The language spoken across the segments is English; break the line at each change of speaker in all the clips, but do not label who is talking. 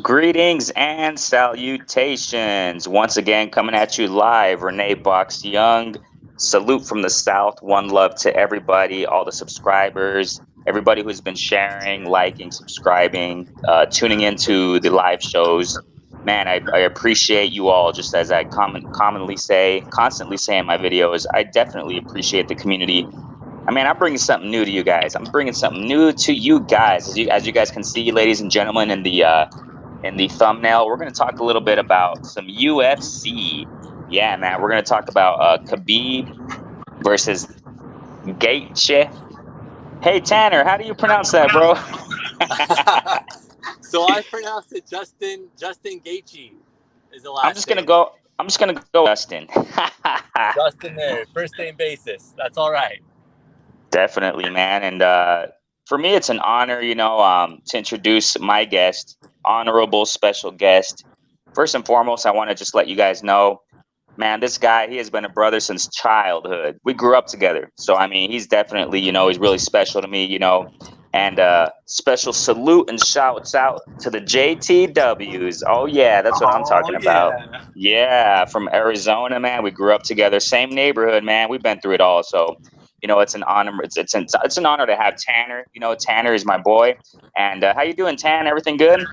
Greetings and salutations. Once again, coming at you live, Renee Box Young. Salute from the South. One love to everybody, all the subscribers, everybody who's been sharing, liking, subscribing, tuning into the live shows. Man, I appreciate you all. Just as I constantly say in my videos, I definitely appreciate the community. I mean, I'm bringing something new to you guys. I'm bringing something new to you guys. As you guys can see, ladies and gentlemen, in the thumbnail, we're going to talk a little bit about some UFC. Yeah, man, we're going to talk about Khabib versus Gaethje. Hey, Tanner, how do you pronounce that, bro?
So I pronounce it Justin Gaethje is the
I'm
last
just gonna
name.
go. I'm just gonna go, Justin.
Justin there, first name basis. That's all right.
Definitely, man. And for me, it's an honor, to introduce my guest, honorable special guest. First and foremost, I want to just let you guys know, man, this guy, he has been a brother since childhood. We grew up together. So, I mean, he's definitely, he's really special to me. And special salute and shouts out to the JTWs. Oh, yeah, that's what I'm
Oh
talking about.
yeah.
Yeah, from Arizona, man. We grew up together, same neighborhood, man. We've been through it all. So, it's an honor. It's an honor to have Tanner. Tanner is my boy. And how you doing, Tan? Everything good?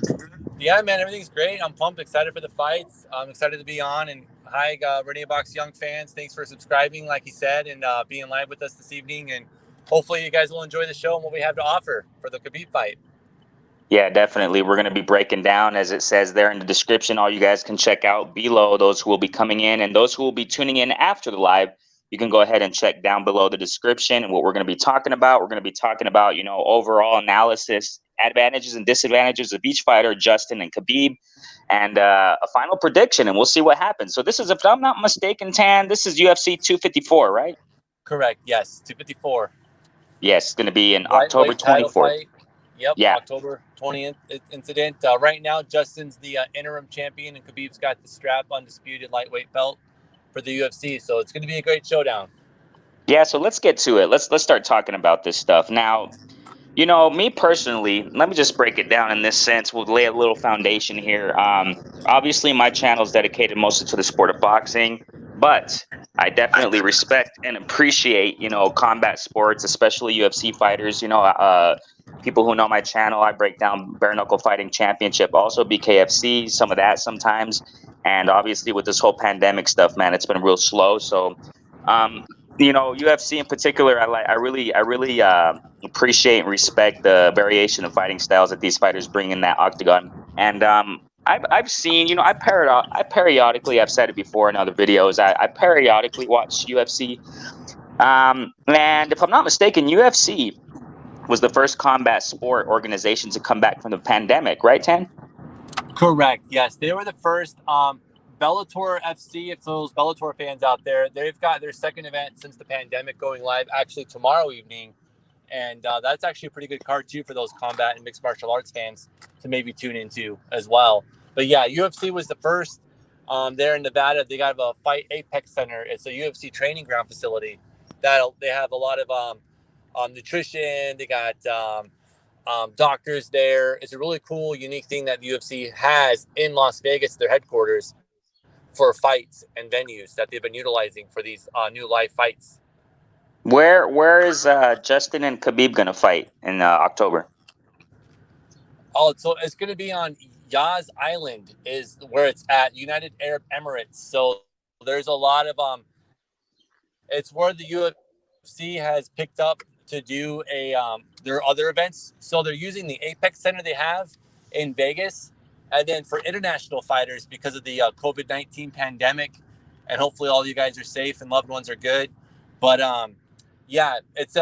Yeah, man, everything's great. I'm pumped, excited for the fights. I'm excited to be on. And hi, Renee Box Young fans. Thanks for subscribing, like he said, and being live with us this evening. And hopefully, you guys will enjoy the show and what we have to offer for the Khabib fight.
Yeah, definitely. We're going to be breaking down, as it says there in the description. All you guys can check out below, those who will be coming in and those who will be tuning in after the live. You can go ahead and check down below the description and what we're going to be talking about. We're going to be talking about, overall analysis, advantages and disadvantages of each fighter, Justin and Khabib, and a final prediction, and we'll see what happens. So this is, if I'm not mistaken, Tan, this is UFC 254, right?
Correct. Yes, 254.
Yes, it's going to be in October
Lightweight title
24th.
fight. Yep,
Yeah.
October 20th incident. Right now, Justin's the interim champion, and Khabib's got the strap undisputed lightweight belt for the UFC. So it's going to be a great showdown.
Yeah, so let's get to it. Let's start talking about this stuff. Now, me personally, let me just break it down in this sense. We'll lay a little foundation here. Obviously, my channel is dedicated mostly to the sport of boxing, but I definitely respect and appreciate, combat sports, especially UFC fighters. People who know my channel, I break down bare knuckle fighting championship, also BKFC, some of that sometimes. And obviously, with this whole pandemic stuff, man, it's been real slow. So, um, UFC in particular, I really appreciate and respect the variation of fighting styles that these fighters bring in that octagon. And I've seen, I periodically, I've said it before in other videos, I periodically watch UFC. And if I'm not mistaken, UFC was the first combat sport organization to come back from the pandemic, right, Tan?
Correct. Yes, they were the first. Bellator FC, if those Bellator fans out there, they've got their second event since the pandemic going live actually tomorrow evening. And that's actually a pretty good card too for those combat and mixed martial arts fans to maybe tune into as well. But yeah, UFC was the first there in Nevada. They got a Fight Apex Center. It's a UFC training ground facility that they have a lot of nutrition. They got doctors there. It's a really cool, unique thing that the UFC has in Las Vegas, their headquarters, for fights and venues that they've been utilizing for these new live fights.
Where is Justin and Khabib gonna fight in October?
Oh, so it's going to be on Yas Island, is where it's at, United Arab Emirates. So there's a lot of it's where the UFC has picked up to do their other events. So they're using the Apex Center they have in Vegas, and then for international fighters, because of the COVID-19 pandemic, and hopefully all you guys are safe and loved ones are good. But yeah, it's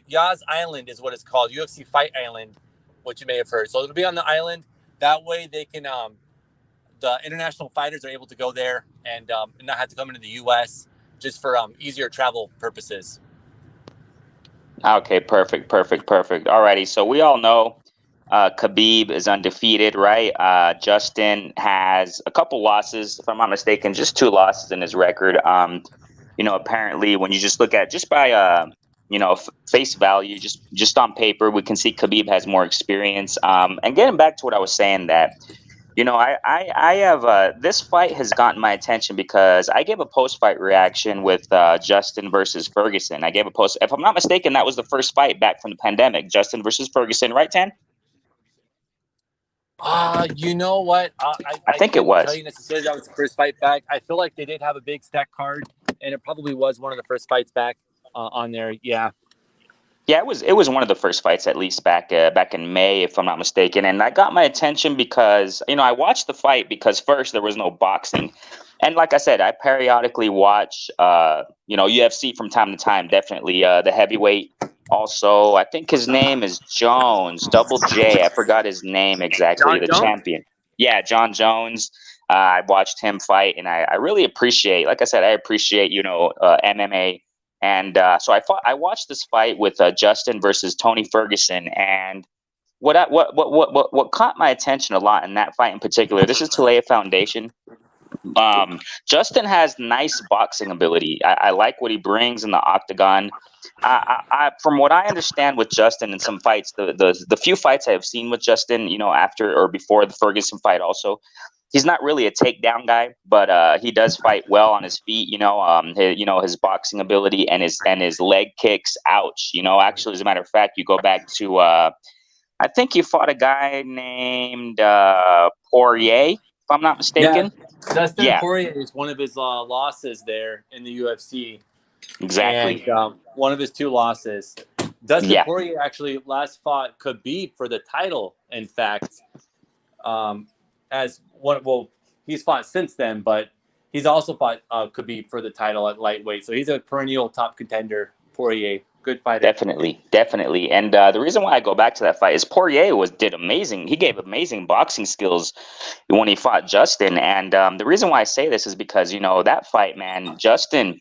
Yas Island is what it's called, UFC Fight Island, which you may have heard. So it'll be on the island. That way they can the international fighters are able to go there and not have to come into the U.S. just for easier travel purposes.
Okay, perfect. Alrighty, so we all know Khabib is undefeated, right? Justin has a couple losses, if I'm not mistaken, just two losses in his record. Apparently, when you just look at just by face value, just on paper, we can see Khabib has more experience. And getting back to what I was saying, that I have this fight has gotten my attention because I gave a post-fight reaction with Justin versus Ferguson. I gave a post, if I'm not mistaken, that was the first fight back from the pandemic, Justin versus Ferguson, right, Tan?
You know what?
I
I
think it
couldn't tell
was.
you necessarily that was the first fight back. I feel like they did have a big stack card, and it probably was one of the first fights back on there. Yeah.
Yeah, it was one of the first fights, at least back in May, if I'm not mistaken. And that got my attention because I watched the fight because first there was no boxing, and like I said, I periodically watch UFC from time to time. Definitely the heavyweight. Also, I think his name is Jones, Double J. I forgot his name exactly.
John
The
Jones?
champion. Yeah, John Jones. I watched him fight, and I really appreciate. Like I said, I appreciate MMA. And so I watched this fight with Justin versus Tony Ferguson, and what caught my attention a lot in that fight in particular. This is Talea Foundation. Justin has nice boxing ability. I like what he brings in the octagon. From what I understand with Justin in some fights, the few fights I have seen with Justin, after or before the Ferguson fight, also, he's not really a takedown guy, but he does fight well on his feet. His boxing ability and his leg kicks. Ouch. Actually, as a matter of fact, you go back to I think he fought a guy named Poirier, if I'm not
Yeah.
mistaken.
Dustin
Yeah,
Poirier is one of his losses there in the UFC,
exactly.
and one of his two losses. Dustin
Yeah,
Poirier actually last fought Khabib for the title. In fact, as one, well, he's fought since then, but he's also fought Khabib for the title at lightweight. So he's a perennial top contender. Poirier, good fighter.
definitely, definitely. And the reason why I go back to that fight is Poirier did amazing. He gave amazing boxing skills when he fought Justin. And the reason why I say this is because that fight, man, Justin.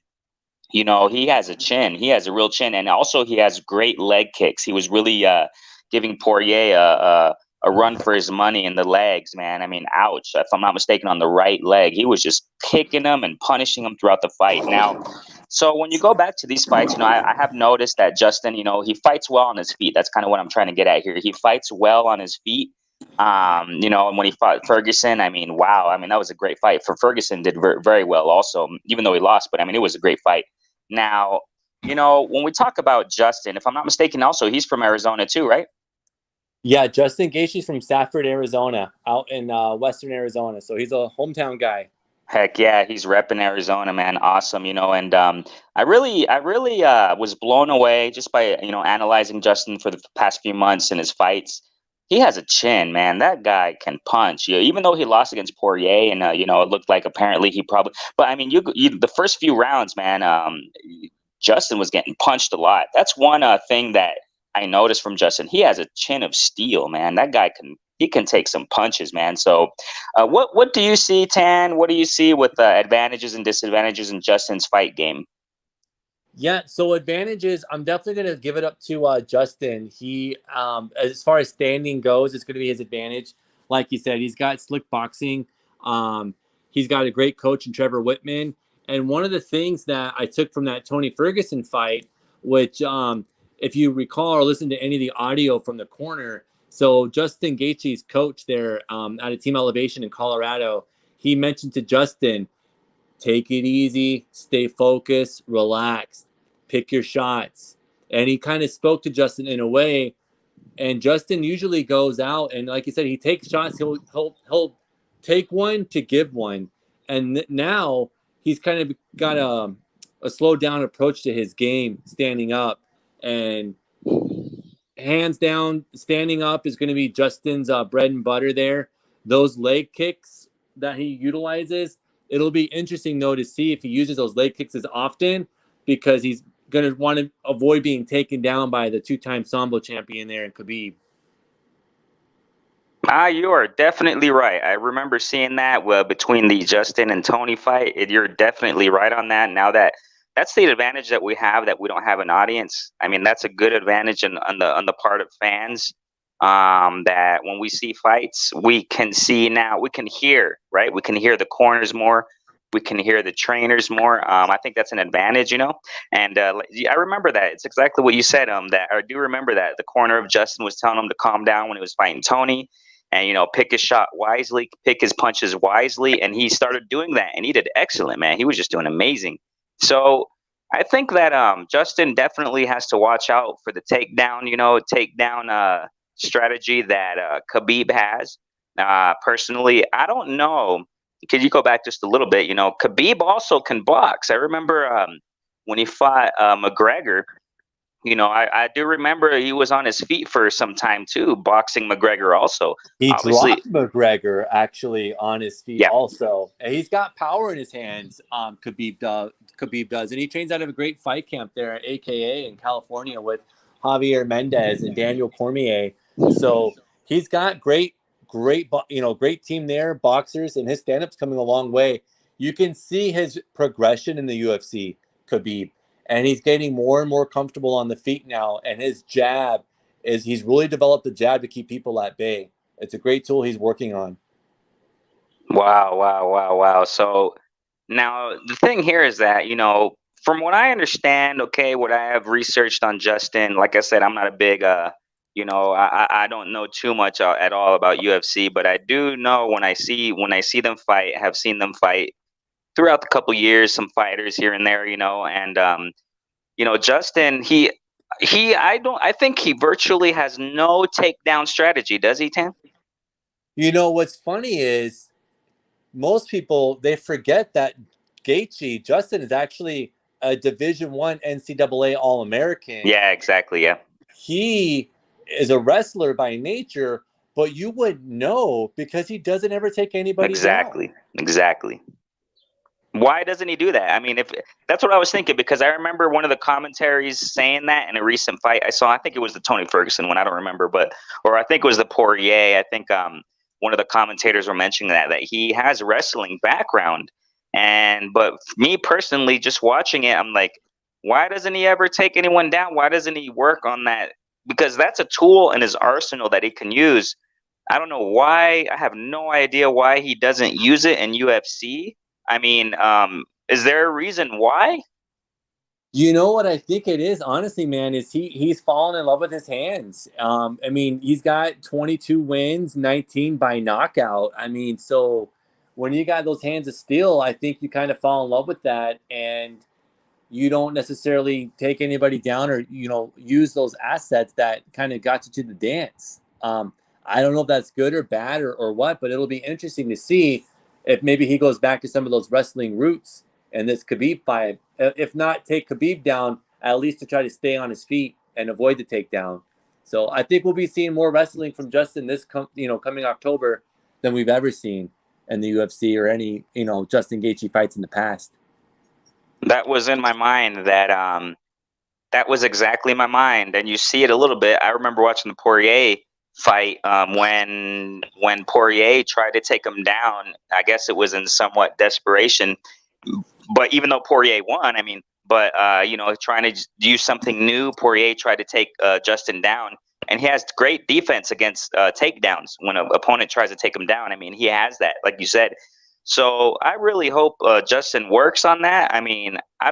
He has a chin. He has a real chin, and also he has great leg kicks. He was really giving Poirier a run for his money in the legs, man. I mean, ouch. If I'm not mistaken, on the right leg, he was just picking him and punishing him throughout the fight. Now, so when you go back to these fights, I have noticed that Justin, he fights well on his feet. That's kind of what I'm trying to get at here. He fights well on his feet. And when he fought Ferguson, I mean, wow. I mean, that was a great fight. For Ferguson did very well also, even though he lost, but I mean, it was a great fight. Now, when we talk about Justin, if I'm not mistaken, also he's from Arizona too, right?
Yeah, Justin Gaethje's from Stafford, Arizona, out in western Arizona. So he's a hometown guy.
Heck yeah, he's repping Arizona, man. Awesome, and I really was blown away just by analyzing Justin for the past few months in his fights. He has a chin, man. That guy can punch. Even though he lost against Poirier, and it looked like apparently he probably. But I mean, the first few rounds, man. Justin was getting punched a lot. That's one thing that I noticed from Justin. He has a chin of steel, man. That guy can take some punches, man. So, what do you see, Tan? What do you see with the advantages and disadvantages in Justin's fight game?
Yeah, so advantages, I'm definitely going to give it up to Justin. He, as far as standing goes, it's going to be his advantage. Like you said, he's got slick boxing. He's got a great coach in Trevor Whitman. And one of the things that I took from that Tony Ferguson fight, which, if you recall or listen to any of the audio from the corner, so Justin Gaethje's coach there at a Team Elevation in Colorado, he mentioned to Justin, take it easy, stay focused, relax, pick your shots. And he kind of spoke to Justin in a way. And Justin usually goes out and, like you said, he takes shots. He'll take one to give one. And now he's kind of got a slow down approach to his game, standing up. And hands down, standing up is going to be Justin's bread and butter there. Those leg kicks that he utilizes, it'll be interesting, though, to see if he uses those leg kicks as often, because he's going to want to avoid being taken down by the two-time Sambo champion there in Khabib.
You are definitely right. I remember seeing that between the Justin and Tony fight. You're definitely right on that. Now that's the advantage that we have, that we don't have an audience. I mean, that's a good advantage on the part of fans. That when we see fights, we can see now. We can hear, right? We can hear the corners more. We can hear the trainers more. I think that's an advantage, And I remember that. It's exactly what you said. That I do remember that the corner of Justin was telling him to calm down when he was fighting Tony. and pick his shot wisely, pick his punches wisely, and he started doing that, and he did excellent, man. He was just doing amazing. So I think that Justin definitely has to watch out for the takedown strategy that Khabib has. Personally, I don't know. Could you go back just a little bit? Khabib also can box. I remember when he fought McGregor. I do remember he was on his feet for some time too, boxing McGregor also.
He
Obviously,
dropped McGregor actually on his feet
yeah,
also. And he's got power in his hands. Khabib does, and he trains out of a great fight camp there at AKA in California with Javier Mendez and Daniel Cormier. So he's got great team there, boxers, and his stand-up's coming a long way. You can see his progression in the UFC, Khabib, and he's getting more and more comfortable on the feet now. And his jab he's really developed the jab to keep people at bay. It's a great tool he's working on.
wow, wow, wow, wow. So now the thing here is that from what I understand, okay, what I have researched on Justin, like I said, I'm not a big I don't know too much at all about UFC, but I do know when I see them fight, have seen them fight throughout the couple years, some fighters here and there, and Justin, I think he virtually has no takedown strategy, does he, Tam?
What's funny is most people they forget that Justin is actually a Division One NCAA All American.
Yeah, exactly. Yeah,
He is a wrestler by nature, but you wouldn't know because he doesn't ever take anybody down.
exactly. Why doesn't he do that? I mean, if that's what I was thinking, because I remember one of the commentaries saying that in a recent fight I saw. I think it was the Tony Ferguson one. I don't remember, or I think it was the Poirier. I think one of the commentators were mentioning that he has a wrestling background, but me personally, just watching it, I'm like, why doesn't he ever take anyone down? Why doesn't he work on that? Because that's a tool in his arsenal that he can use. I don't know why. I have no idea why he doesn't use it in UFC. I mean, is there a reason why?
You know what I think it is, honestly, man, is he's fallen in love with his hands. I mean, he's got 22 wins, 19 by knockout. I mean, so when you got those hands of steel, I think you kind of fall in love with that, and you don't necessarily take anybody down or use those assets that kind of got you to the dance. I don't know if that's good or bad or what, but it'll be interesting to see if maybe he goes back to some of those wrestling roots and this Khabib fight. If not take Khabib down, at least to try to stay on his feet and avoid the takedown. So I think we'll be seeing more wrestling from Justin coming October than we've ever seen in the UFC or any Justin Gaethje fights in the past.
That was in my mind. That was exactly my mind, and you see it a little bit. I remember watching the Poirier fight when Poirier tried to take him down. I guess it was in somewhat desperation, but even though Poirier won, I mean, but trying to do something new, Poirier tried to take Justin down, and he has great defense against takedowns when an opponent tries to take him down. I mean, he has that, like you said. So I really hope Justin works on that. I mean, I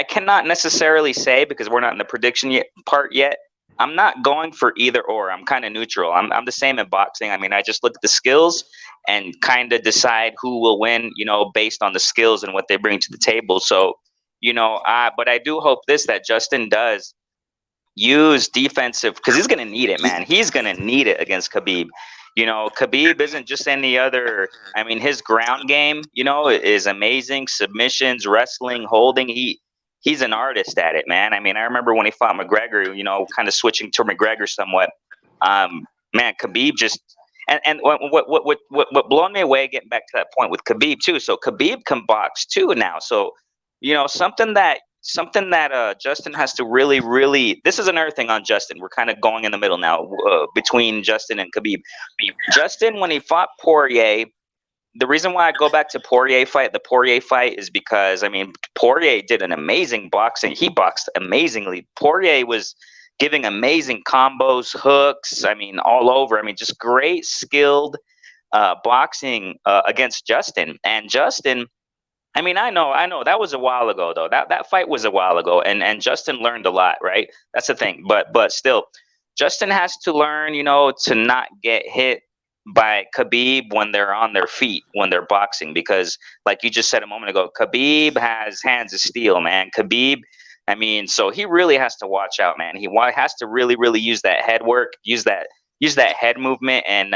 cannot necessarily say, because we're not in the prediction part yet. I'm not going for either or. I'm kind of neutral. I'm the same in boxing. I mean, I just look at the skills and kind of decide who will win, based on the skills and what they bring to the table. So, but I do hope that Justin does use defensive, because he's going to need it, man. He's going to need it against Khabib. Khabib isn't just any other. I mean, his ground game, is amazing. Submissions, wrestling, holding. He's an artist at it, man. I mean, I remember when he fought McGregor, kind of switching to McGregor somewhat. Man, Khabib just and what blown me away, getting back to that point with Khabib too. So Khabib can box too now. So something that Justin has to really, really. This is another thing on Justin. We're kind of going in the middle now between Justin and Khabib. Justin, when he fought Poirier. The reason why I go back to the Poirier fight is because, I mean, Poirier did an amazing boxing. He boxed amazingly. Poirier was giving amazing combos, hooks, I mean, all over. I mean, just great skilled boxing against Justin. And Justin, I mean, I know that was a while ago, though. That fight was a while ago, and Justin learned a lot, right? That's the thing. But still, Justin has to learn, to not get hit by Khabib when they're on their feet, when they're boxing, because like you just said a moment ago, Khabib has hands of steel, man. Khabib, I mean, so he really has to watch out, man. He has to really, really use that head work, use that head movement, and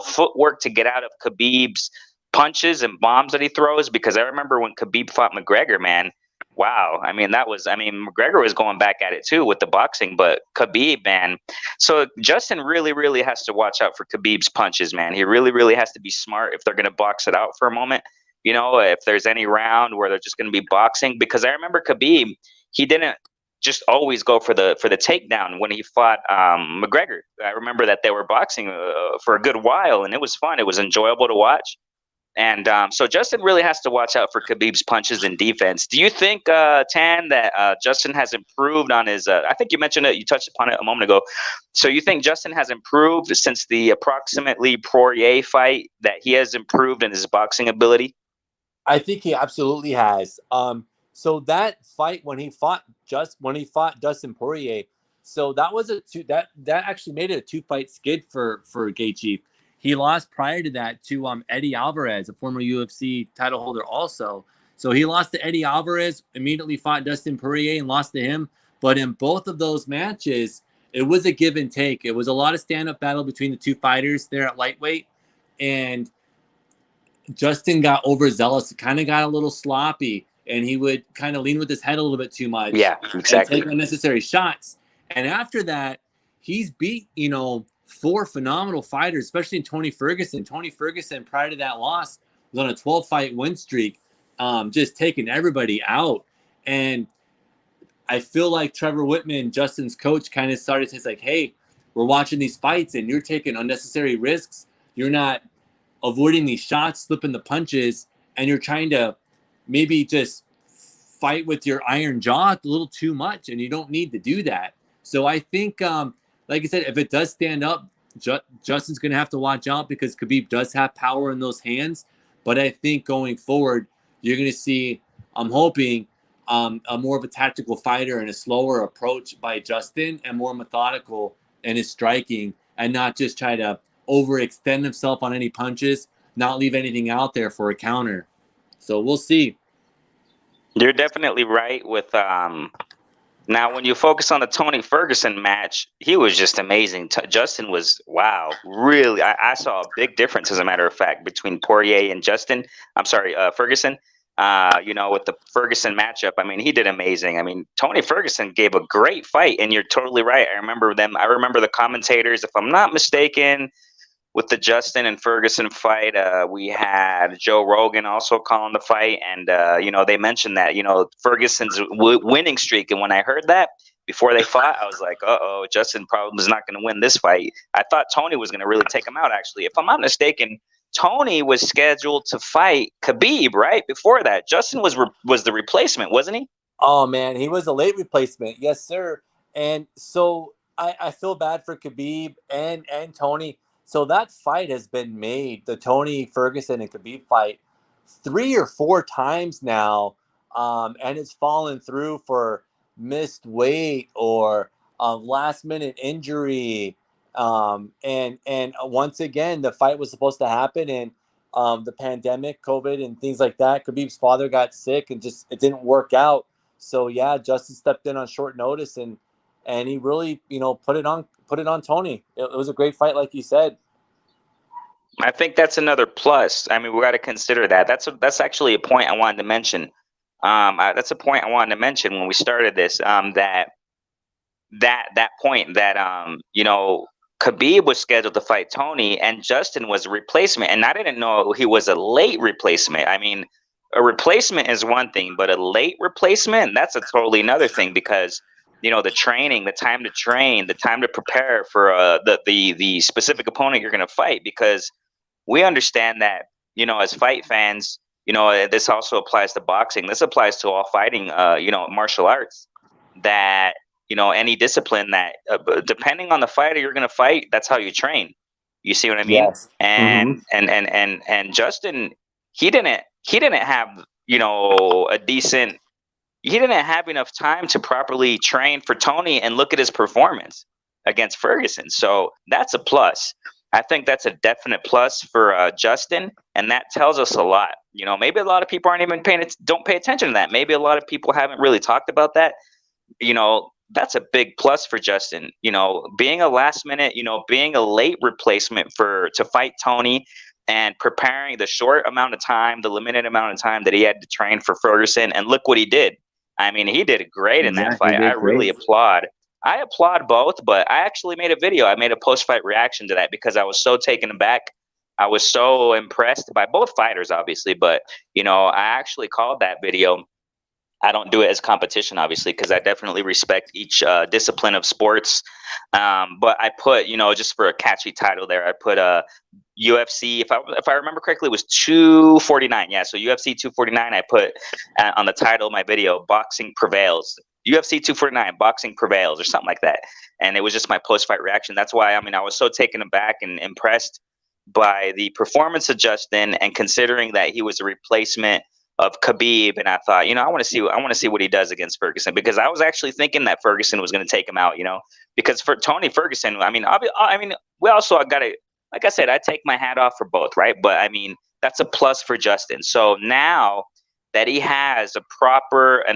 footwork to get out of Khabib's punches and bombs that he throws. Because I remember when Khabib fought McGregor, man. Wow, I mean McGregor was going back at it too with the boxing, but Khabib, man. So Justin really, really has to watch out for Khabib's punches, man. He really, really has to be smart if they're going to box it out for a moment. If there's any round where they're just going to be boxing, because I remember Khabib, he didn't just always go for the takedown when he fought McGregor. I remember that they were boxing for a good while, and it was fun. It was enjoyable to watch. And so Justin really has to watch out for Khabib's punches in defense. Do you think, Tan, that Justin has improved on his? I think you mentioned it. You touched upon it a moment ago. So you think Justin has improved since the approximately Poirier fight? That he has improved in his boxing ability?
I think he absolutely has. So that fight when he fought Dustin Poirier, so that was that actually made it a 2-fight skid for Gaethje. He lost prior to that to Eddie Alvarez, a former UFC title holder also. So he lost to Eddie Alvarez, immediately fought Dustin Poirier and lost to him. But in both of those matches, it was a give and take. It was a lot of stand-up battle between the two fighters there at lightweight. And Justin got overzealous, kind of got a little sloppy, and he would kind of lean with his head a little bit too much.
Yeah, exactly.
And take unnecessary shots. And after that, he's beat, 4 phenomenal fighters, especially in Tony Ferguson. Tony Ferguson, prior to that loss, was on a 12-fight win streak, just taking everybody out. And I feel like Trevor Whitman, Justin's coach, kind of started to say, like, hey, we're watching these fights, and you're taking unnecessary risks. You're not avoiding these shots, slipping the punches, and you're trying to maybe just fight with your iron jaw a little too much, and you don't need to do that. So I think, like I said, if it does stand up, Justin's going to have to watch out because Khabib does have power in those hands. But I think going forward, you're going to see, I'm hoping, a more of a tactical fighter and a slower approach by Justin and more methodical in his striking and not just try to overextend himself on any punches, not leave anything out there for a counter. So we'll see.
You're definitely right with now, when you focus on the Tony Ferguson match, he was just amazing. Justin was, wow, really. I saw a big difference, as a matter of fact, between Poirier and Justin. I'm sorry, Ferguson. With the Ferguson matchup, I mean, he did amazing. I mean, Tony Ferguson gave a great fight, and you're totally right. I remember the commentators, if I'm not mistaken, with the Justin and Ferguson fight, we had Joe Rogan also calling the fight, and they mentioned that Ferguson's winning streak. And when I heard that before they fought, I was like, "Uh-oh, Justin probably is not going to win this fight." I thought Tony was going to really take him out. Actually, if I'm not mistaken, Tony was scheduled to fight Khabib right before that. Justin was the replacement, wasn't he?
Oh man, he was a late replacement, yes sir. And so I feel bad for Khabib and Tony. So that fight has been made, the Tony Ferguson and Khabib fight, 3 or 4 times now, and it's fallen through for missed weight or last minute injury. And once again, the fight was supposed to happen, and the pandemic, COVID, and things like that. Khabib's father got sick, and just it didn't work out. So yeah, Justin stepped in on short notice, and he really put it on Tony. It was a great fight, like you said.
I think that's another plus. I mean, we got to consider that. That's actually a point I wanted to mention. That's a point I wanted to mention when we started this. That point that Khabib was scheduled to fight Tony, and Justin was a replacement, and I didn't know he was a late replacement. I mean, a replacement is one thing, but a late replacement, that's a totally another thing, because the training, the time to train, the time to prepare for the specific opponent you're going to fight, because we understand that as fight fans, this also applies to boxing. This applies to all fighting, martial arts, that any discipline that depending on the fighter you're going to fight, that's how you train. You see what I mean?
Yes.
And and Justin, he didn't have he didn't have enough time to properly train for Tony, and look at his performance. against Ferguson. So that's a plus. I think that's a definite plus for Justin, and that tells us a lot. You know, maybe a lot of people aren't even don't pay attention to that. Maybe a lot of people haven't really talked about that. You know, that's a big plus for Justin. You know, being a last minute, you know, being a late replacement to fight Tony, and preparing the short amount of time, the limited amount of time that he had to train for Ferguson, and look what he did. I mean, he did great in that fight. I really applaud. I applaud both, but I actually made a video. I made a post-fight reaction to that because I was so taken aback. I was so impressed by both fighters, obviously, but you know, I actually called that video. I don't do it as competition, obviously, because I definitely respect each discipline of sports. But I put, you know, just for a catchy title there, I put UFC. If I remember correctly, it was 249. Yeah, so UFC 249. I put on the title of my video, "Boxing Prevails." UFC 249, "Boxing Prevails," or something like that. And it was just my post-fight reaction. That's why, I mean, I was so taken aback and impressed by the performance of Justin, and considering that he was a replacement of Khabib, and I thought, you know, I want to see what he does against Ferguson, because I was actually thinking that Ferguson was going to take him out, you know, because for Tony Ferguson, I mean, we also got to, like I said, I take my hat off for both, right? But I mean, that's a plus for Justin. So now that he has an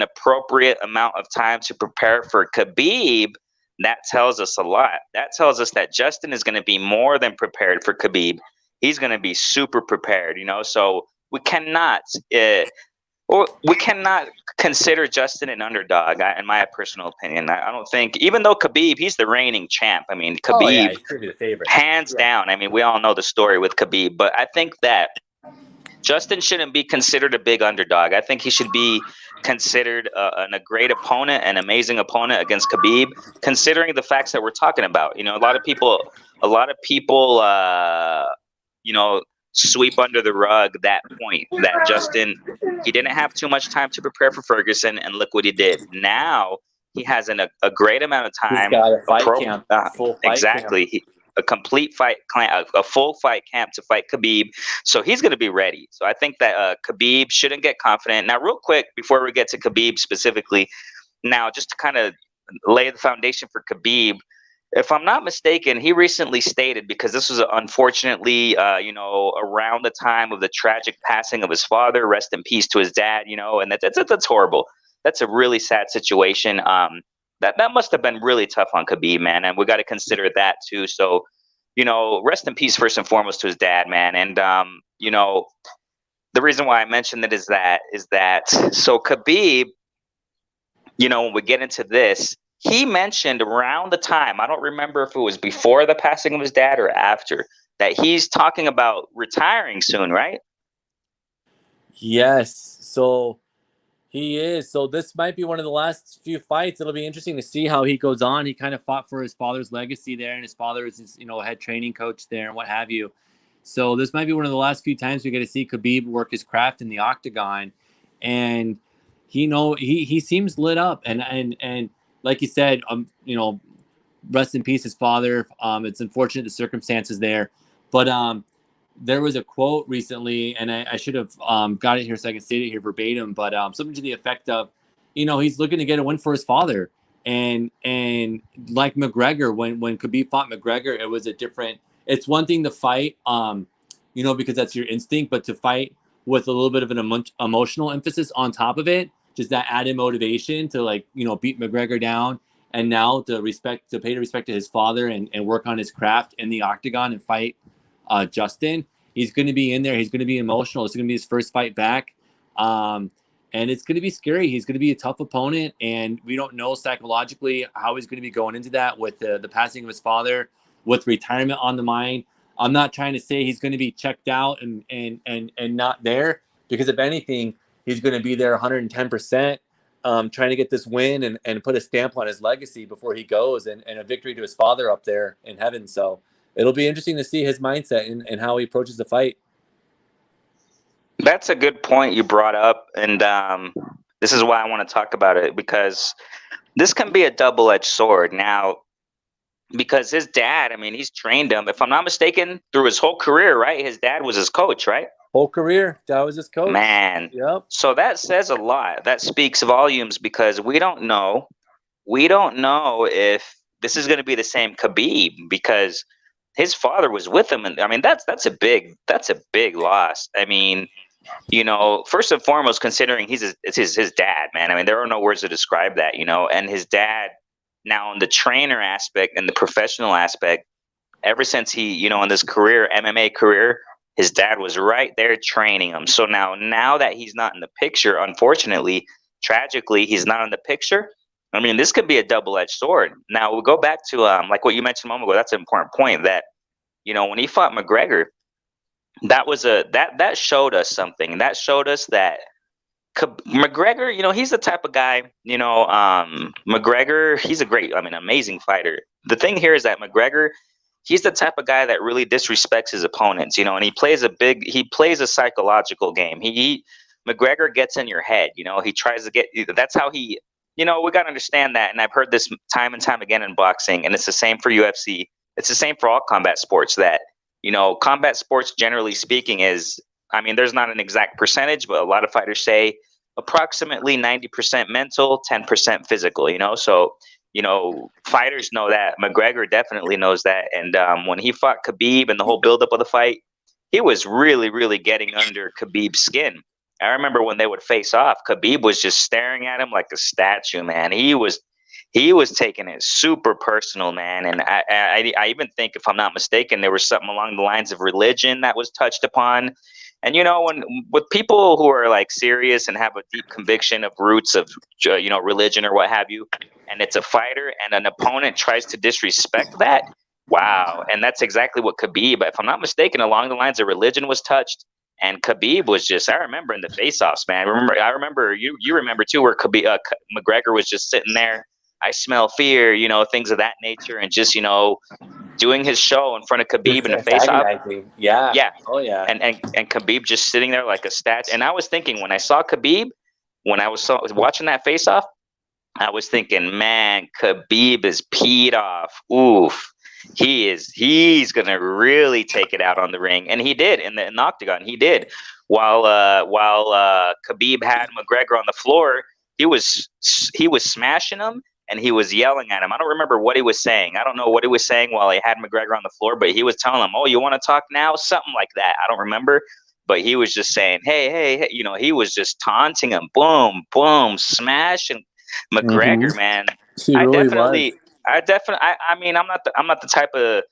appropriate amount of time to prepare for Khabib, that tells us a lot. That tells us that Justin is going to be more than prepared for Khabib. He's going to be super prepared, you know. So we cannot consider Justin an underdog, in my personal opinion. I don't think, even though Khabib, he's the reigning champ. I mean, Khabib,
he's the favorite,
hands down. I mean, we all know the story with Khabib, but I think that Justin shouldn't be considered a big underdog. I think he should be considered a great opponent, an amazing opponent against Khabib, considering the facts that we're talking about. You know, a lot of people, you know, sweep under the rug that point that Justin, he didn't have too much time to prepare for Ferguson, and look what he did. Now he has a great amount of time.
He's got a fight camp, full fight
exactly.
Camp.
A complete fight camp, a full fight camp to fight Khabib. So he's going to be ready. So I think that Khabib shouldn't get confident. Now, real quick, before we get to Khabib specifically, now just to kind of lay the foundation for Khabib, if I'm not mistaken, he recently stated, because this was unfortunately, you know, around the time of the tragic passing of his father, rest in peace to his dad, you know, and that's horrible. That's a really sad situation. That must have been really tough on Khabib, man, and we got to consider that too. So, you know, rest in peace first and foremost to his dad, man. And you know, the reason why I mentioned it is that so Khabib, you know, when we get into this, he mentioned around the time, I don't remember if it was before the passing of his dad or after, that he's talking about retiring soon, right?
Yes. So he is. So this might be one of the last few fights. It'll be interesting to see how he goes on. He kind of fought for his father's legacy there, and his father is his, you know, head training coach there and what have you. So this might be one of the last few times we get to see Khabib work his craft in the octagon. And he seems lit up, and like you said, you know, rest in peace his father. It's unfortunate the circumstances there, but there was a quote recently, and I should have got it here so I can state it here verbatim, but something to the effect of, you know, he's looking to get a win for his father. And like McGregor, when Khabib fought McGregor, it was a different, it's one thing to fight, you know, because that's your instinct, but to fight with a little bit of an emotional emphasis on top of it, just that added motivation to, like, you know, beat McGregor down, and now to pay respect to his father and work on his craft in the octagon and fight Justin. He's going to be in there. He's going to be emotional. It's going to be his first fight back. And it's going to be scary. He's going to be a tough opponent. And we don't know psychologically how he's going to be going into that with the passing of his father, with retirement on the mind. I'm not trying to say he's going to be checked out and not there, because if anything, he's going to be there 110%, trying to get this win and put a stamp on his legacy before he goes, and a victory to his father up there in heaven. So it'll be interesting to see his mindset and how he approaches the fight.
That's a good point you brought up, and this is why I want to talk about it, because this can be a double-edged sword. Now, because his dad, I mean, he's trained him, if I'm not mistaken, through his whole career, right? His dad was his coach, right?
Whole career, that was his coach.
Man,
yep.
So that says a lot. That speaks volumes, because we don't know if this is going to be the same Khabib because his father was with him, and I mean that's a big loss. I mean, you know, first and foremost, considering it's his dad, man. I mean, there are no words to describe that, you know. And his dad, now in the trainer aspect and the professional aspect, ever since he, you know, in this career, MMA career, his dad was right there training him. So now that he's not in the picture, unfortunately, tragically, he's not in the picture. I mean, this could be a double-edged sword. Now we'll go back to like what you mentioned a moment ago. That's an important point that, you know, when he fought McGregor, that showed us something. That showed us that McGregor, you know, he's the type of guy, you know, McGregor, he's a great, I mean, amazing fighter. The thing here is that McGregor, he's the type of guy that really disrespects his opponents, you know, and he plays a psychological game. McGregor gets in your head, you know, he tries to get, that's how he, you know, we got to understand that. And I've heard this time and time again in boxing, and it's the same for UFC. It's the same for all combat sports that, you know, combat sports, generally speaking, is, I mean, there's not an exact percentage, but a lot of fighters say approximately 90% mental, 10% physical, you know? So, you know, fighters know that. McGregor definitely knows that. And when he fought Khabib and the whole buildup of the fight, he was really, really getting under Khabib's skin. I remember when they would face off, Khabib was just staring at him like a statue, man. He was taking it super personal, man. And I even think, if I'm not mistaken, there was something along the lines of religion that was touched upon. And, you know, with people who are like serious and have a deep conviction of roots of, you know, religion or what have you, and it's a fighter and an opponent tries to disrespect that, wow. And that's exactly what Khabib, if I'm not mistaken, along the lines of religion was touched. And Khabib was just, I remember in the face-offs, man. I remember you remember too, where McGregor was just sitting there. I smell fear, you know, things of that nature, and just, you know, doing his show in front of Khabib in the face-off.
Yeah.
Yeah.
Oh yeah.
And Khabib just sitting there like a statue. And I was thinking, when I saw Khabib, when I was watching that face-off, I was thinking, man, Khabib is peed off. Oof. He's gonna really take it out on the ring, and he did in the octagon. He did. While Khabib had McGregor on the floor, he was smashing him and he was yelling at him. I don't remember what he was saying. I don't know what he was saying while he had McGregor on the floor, but he was telling him, "Oh, you want to talk now?" Something like that. I don't remember, but he was just saying, "Hey," you know, he was just taunting him. Boom, boom, smashing McGregor, man.
He really was.
I mean, I'm not the type of,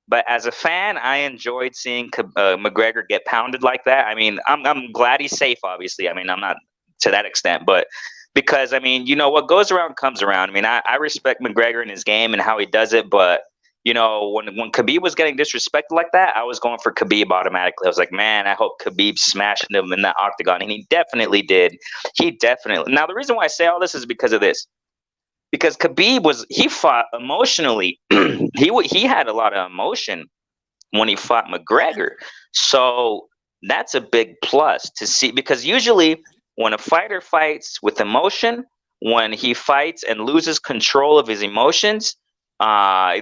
but as a fan, I enjoyed seeing McGregor get pounded like that. I mean, I'm glad he's safe. Obviously, I mean, I'm not to that extent, but because, I mean, you know, what goes around comes around. I mean, I respect McGregor and his game and how he does it, but you know, when Khabib was getting disrespected like that, I was going for Khabib automatically. I was like, man, I hope Khabib smashed him in that octagon, and he definitely did. He definitely. Now, the reason why I say all this is because of this. Because Khabib he fought emotionally. he had a lot of emotion when he fought McGregor. So that's a big plus to see, because usually when a fighter fights with emotion, when he fights and loses control of his emotions, they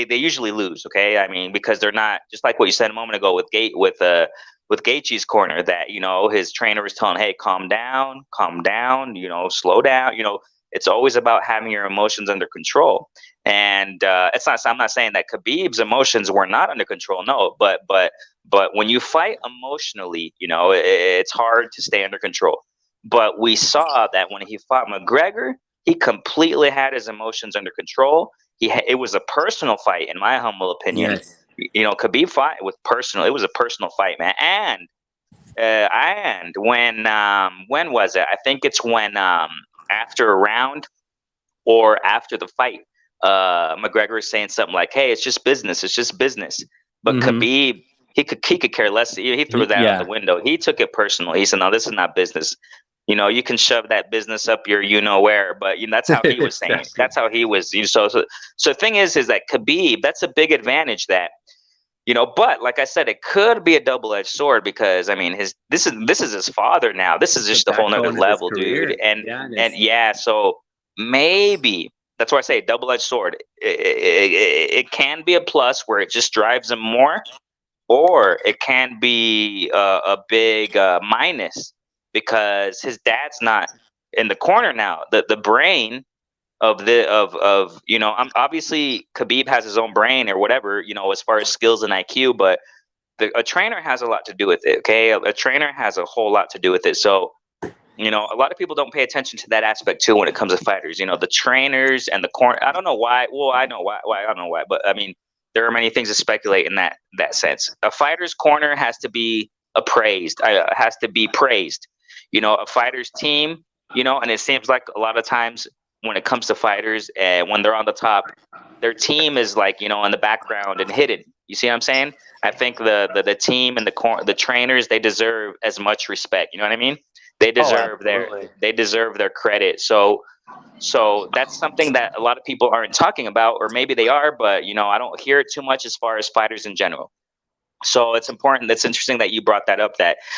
usually lose. Okay, I mean, because they're not, just like what you said a moment ago with Gaethje's corner, that, you know, his trainer was telling, hey, calm down, you know, slow down, you know. It's always about having your emotions under control. And I'm not saying that Khabib's emotions were not under control. No, but when you fight emotionally, you know, it's hard to stay under control. But we saw that when he fought McGregor, he completely had his emotions under control. It was a personal fight, in my humble opinion.
Yes.
You know, Khabib fought with personal. It was a personal fight, man. And when was it? I think it's when after a round or after the fight, McGregor is saying something like, "Hey, it's just business. It's just business." But Khabib, he could care less. He threw that out the window. He took it personal. He said, "No, this is not business. You know, you can shove that business up your you know where." But, you know, that's how he was saying.
Exactly.
That's how he was. So the thing is that Khabib, that's a big advantage that, you know, but like I said, it could be a double-edged sword, because, I mean, this is his father now. This is just a whole nother level, dude. And yeah, so maybe that's why I say double-edged sword. It can be a plus where it just drives him more, or it can be a big minus, because his dad's not in the corner now. The brain obviously Khabib has his own brain or whatever, as far as skills and IQ, but a trainer has a lot to do with it. Okay, a trainer has a whole lot to do with it. So a lot of people don't pay attention to that aspect too when it comes to fighters. The trainers and the corner. I don't know why. Well, I know why. I don't know why, but I mean, there are many things to speculate in that sense. A fighter's corner has to be appraised. Has to be praised. A fighter's team. And it seems like a lot of times when it comes to fighters and when they're on the top, their team is like in the background and hidden. You see what I'm saying? I think the team and the trainers, they deserve as much respect. You know what I mean? They deserve their credit. So that's something that a lot of people aren't talking about, or maybe they are, but I don't hear it too much as far as fighters in general. So it's important. That's interesting that you brought that up.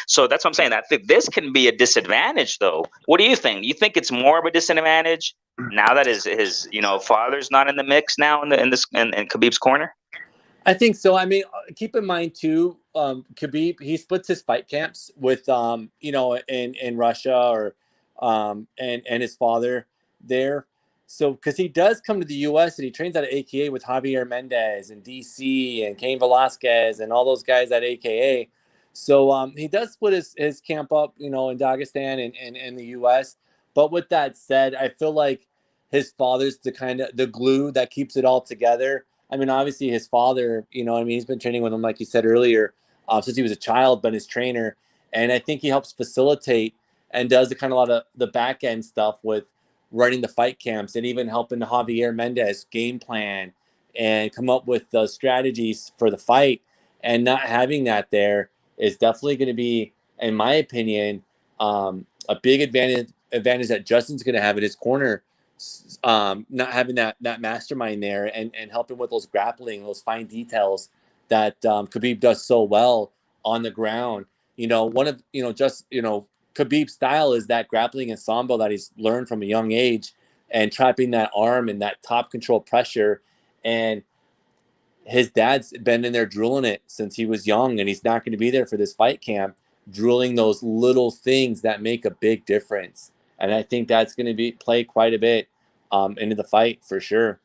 So that's what I'm saying. I think this can be a disadvantage, though. What do you think? You think it's more of a disadvantage now that his father's not in the mix now in Khabib's corner?
I think so. I mean, keep in mind too, Khabib, he splits his fight camps with in Russia or and his father there. So because he does come to the US and he trains at AKA with Javier Mendez and DC and Cain Velasquez and all those guys at AKA. So he does split his camp up, in Dagestan and the US. But with that said, I feel like his father's the glue that keeps it all together. I mean, obviously his father, he's been training with him, like you said earlier, since he was a child, but his trainer. And I think he helps facilitate and does a lot of the back end stuff with running the fight camps and even helping Javier Mendez game plan and come up with the strategies for the fight. And not having that there is definitely going to be, in my opinion, a big advantage that Justin's going to have in his corner. Not having that mastermind there and helping with those grappling, those fine details that Khabib does so well on the ground. Khabib's style is that grappling ensemble that he's learned from a young age and trapping that arm and that top control pressure. And his dad's been in there drilling it since he was young, and he's not going to be there for this fight camp, drilling those little things that make a big difference. And I think that's going to play quite a bit into the fight for sure.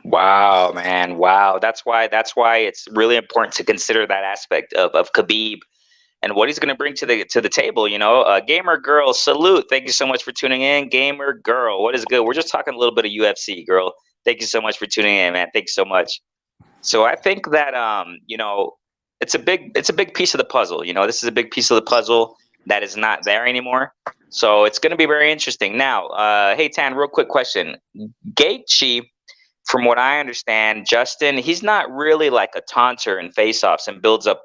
Wow, man. Wow. That's why it's really important to consider that aspect of Khabib and what he's going to bring to the table. Gamer girl, salute. Thank you so much for tuning in. Gamer girl, what is good? We're just talking a little bit of UFC, girl. Thank you so much for tuning in, man. Thank you so much. So I think that it's a big piece of the puzzle. This is a big piece of the puzzle that is not there anymore. So it's going to be very interesting. Now, hey Tan, real quick question. Gaethje, from what I understand, Justin, he's not really like a taunter in face-offs and build up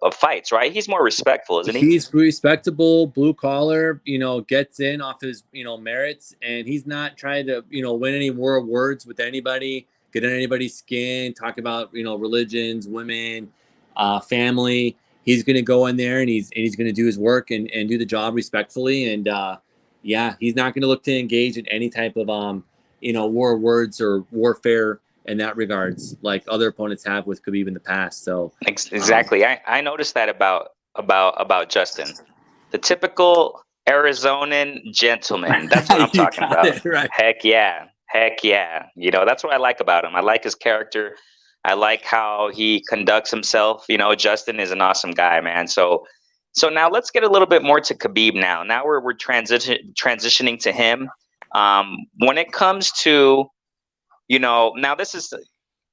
of fights, right? He's more respectful, isn't he?
He's respectable, blue collar, gets in off his, merits, and he's not trying to, win any more words with anybody, get in anybody's skin, talk about, religions, women, family. He's going to go in there and he's going to do his work and do the job respectfully. And he's not going to look to engage in any type of war words or warfare in that regards, like other opponents have with Khabib in the past. So
exactly, I noticed that about Justin, the typical Arizonan gentleman. That's what I'm talking about.
Right.
Heck yeah. That's what I like about him. I like his character. I like how he conducts himself. Justin is an awesome guy, man. So now let's get a little bit more to Khabib. Now we're transitioning to him. When it comes to, now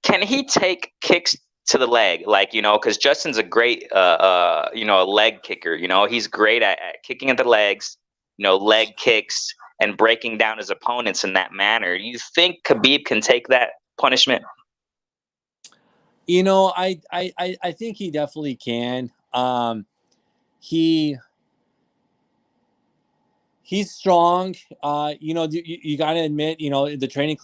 can he take kicks to the leg? Like, because Justin's a great, a leg kicker. He's great at kicking at the legs, leg kicks and breaking down his opponents in that manner. You think Khabib can take that punishment?
I think he definitely can. He's strong. You got to admit, the training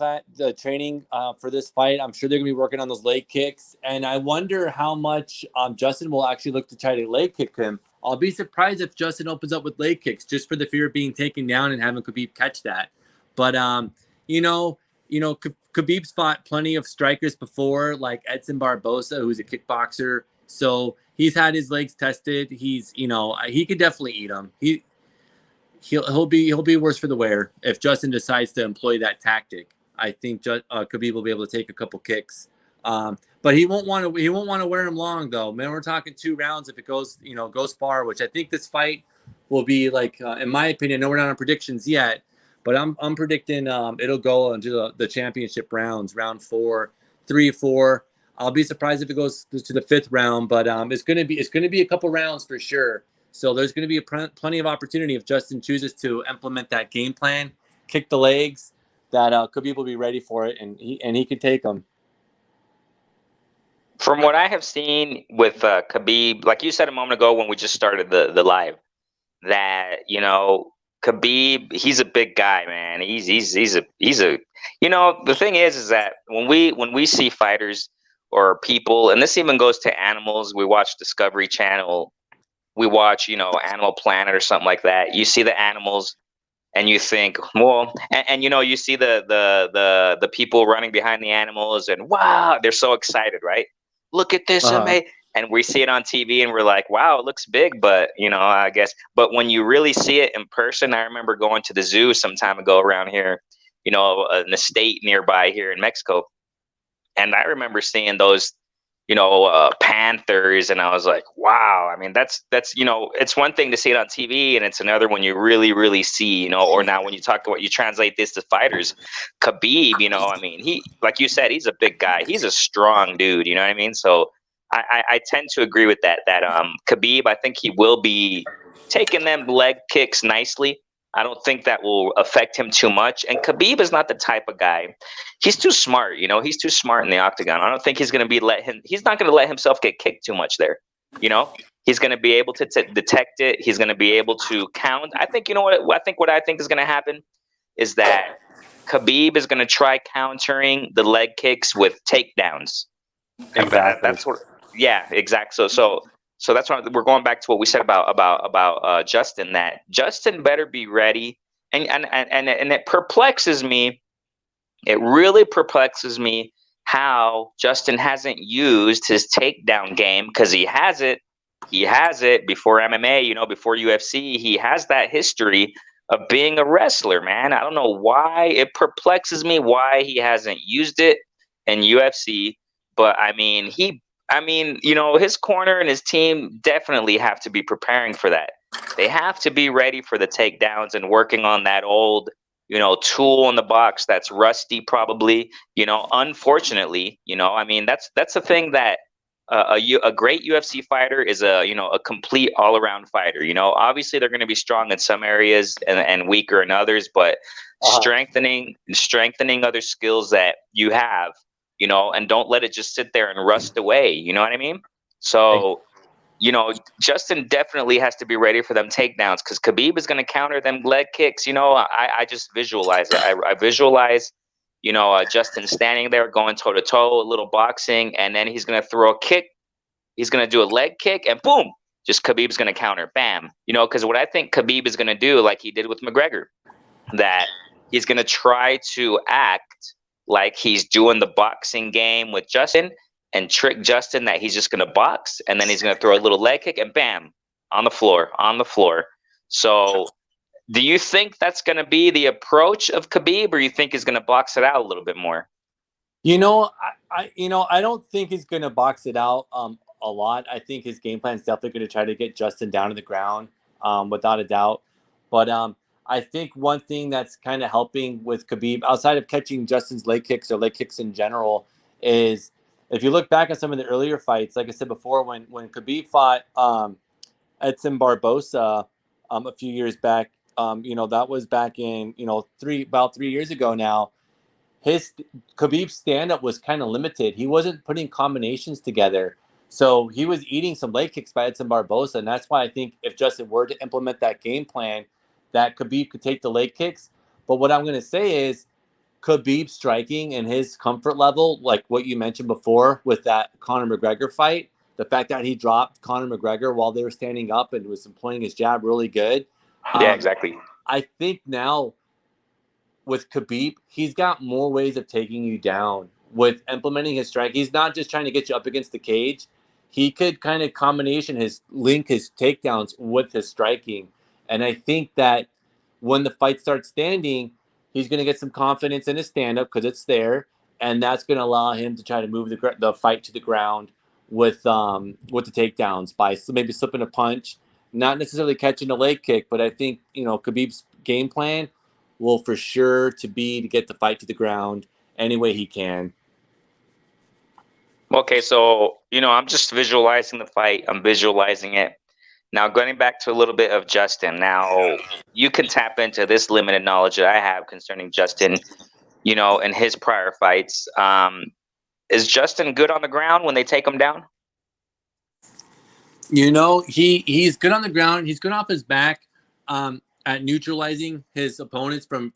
for this fight, I'm sure they're going to be working on those leg kicks. And I wonder how much Justin will actually look to try to leg kick him. I'll be surprised if Justin opens up with leg kicks just for the fear of being taken down and having Khabib catch that. But, Khabib's fought plenty of strikers before, like Edson Barboza, who's a kickboxer. So he's had his legs tested. He could definitely eat them. he'll be worse for the wear if Justin decides to employ that tactic. I think Khabib will be able to take a couple kicks, but he won't want to wear him long though. Man, we're talking 2 rounds if it goes far, which I think this fight will be like, in my opinion. No, we're not on predictions yet, but I'm predicting it'll go into the championship rounds, round 4, 3, 4. I'll be surprised if it goes to the 5th round, but it's gonna be a couple rounds for sure. So there's going to be plenty of opportunity if Justin chooses to implement that game plan, kick the legs, that Khabib will be ready for it, and he could take them.
From what I have seen with Khabib, like you said a moment ago when we just started the live, that Khabib, he's a big guy, man. He's a the thing is that when we see fighters or people, and this even goes to animals, we watch Discovery Channel. We watch, Animal Planet or something like that. You see the animals, and you think, well, and you see the people running behind the animals, and wow, they're so excited, right? Look at this, and we see it on TV, and we're like, wow, it looks big, but I guess. But when you really see it in person, I remember going to the zoo some time ago around here, an estate nearby here in Mexico, and I remember seeing those panthers, and I was like, wow. I mean, that's it's one thing to see it on TV, and it's another when you really see, or now when you talk about, you translate this to fighters. Khabib, I mean, he, like you said, he's a big guy, he's a strong dude, you know what I mean? So I tend to agree with that Khabib, I think he will be taking them leg kicks nicely. I don't think that will affect him too much. And Khabib is not the type of guy. He's too smart, he's too smart in the octagon. I don't think he's going to he's not going to let himself get kicked too much there. He's going to be able to detect it. He's going to be able to count. I think, what I think is going to happen is that Khabib is going to try countering the leg kicks with takedowns.
Exactly.
That's what, yeah, exactly. So that's why we're going back to what we said about Justin. That Justin better be ready, and it perplexes me. It really perplexes me how Justin hasn't used his takedown game, because he has it. He has it before MMA, before UFC. He has that history of being a wrestler, man. I don't know why. It perplexes me why he hasn't used it in UFC. But I mean, his corner and his team definitely have to be preparing for that. They have to be ready for the takedowns and working on that old, tool in the box that's rusty, probably. Unfortunately, I mean, that's the thing, that a great UFC fighter is a complete all around fighter. Obviously they're going to be strong in some areas and weaker in others, but strengthening other skills that you have. And don't let it just sit there and rust away. You know what I mean? So, Justin definitely has to be ready for them takedowns, because Khabib is going to counter them leg kicks. I just visualize it. I visualize, Justin standing there going toe to toe, a little boxing, and then he's going to throw a kick. He's going to do a leg kick, and boom, just Khabib's going to counter. Bam. Because what I think Khabib is going to do, like he did with McGregor, that he's going to try to act like he's doing the boxing game with Justin, and trick Justin that he's just going to box, and then he's going to throw a little leg kick, and bam, on the floor. So do you think that's going to be the approach of Khabib, or you think he's going to box it out a little bit more?
I don't think he's going to box it out a lot. I think his game plan is definitely going to try to get Justin down to the ground, without a doubt. But I think one thing that's kind of helping with Khabib, outside of catching Justin's leg kicks or leg kicks in general, is if you look back at some of the earlier fights, like I said before, when Khabib fought Edson Barbosa a few years back, that was back in about 3 years ago now. Khabib's stand-up was kind of limited. He wasn't putting combinations together. So he was eating some leg kicks by Edson Barbosa, and that's why I think if Justin were to implement that game plan, that Khabib could take the leg kicks. But what I'm going to say is Khabib striking and his comfort level, like what you mentioned before with that Conor McGregor fight, the fact that he dropped Conor McGregor while they were standing up and was employing his jab really good.
Yeah, exactly.
I think now with Khabib, he's got more ways of taking you down with implementing his strike. He's not just trying to get you up against the cage. He could kind of link his takedowns with his striking. And I think that when the fight starts standing, he's going to get some confidence in his stand-up because it's there, and that's going to allow him to try to move the fight to the ground with the takedowns by maybe slipping a punch, not necessarily catching a leg kick, but I think Khabib's game plan will for sure to get the fight to the ground any way he can.
Okay, so I'm just visualizing the fight. I'm visualizing it. Now, going back to a little bit of Justin. Now, you can tap into this limited knowledge that I have concerning Justin, and his prior fights. Is Justin good on the ground when they take him down?
He's good on the ground. He's good off his back at neutralizing his opponents from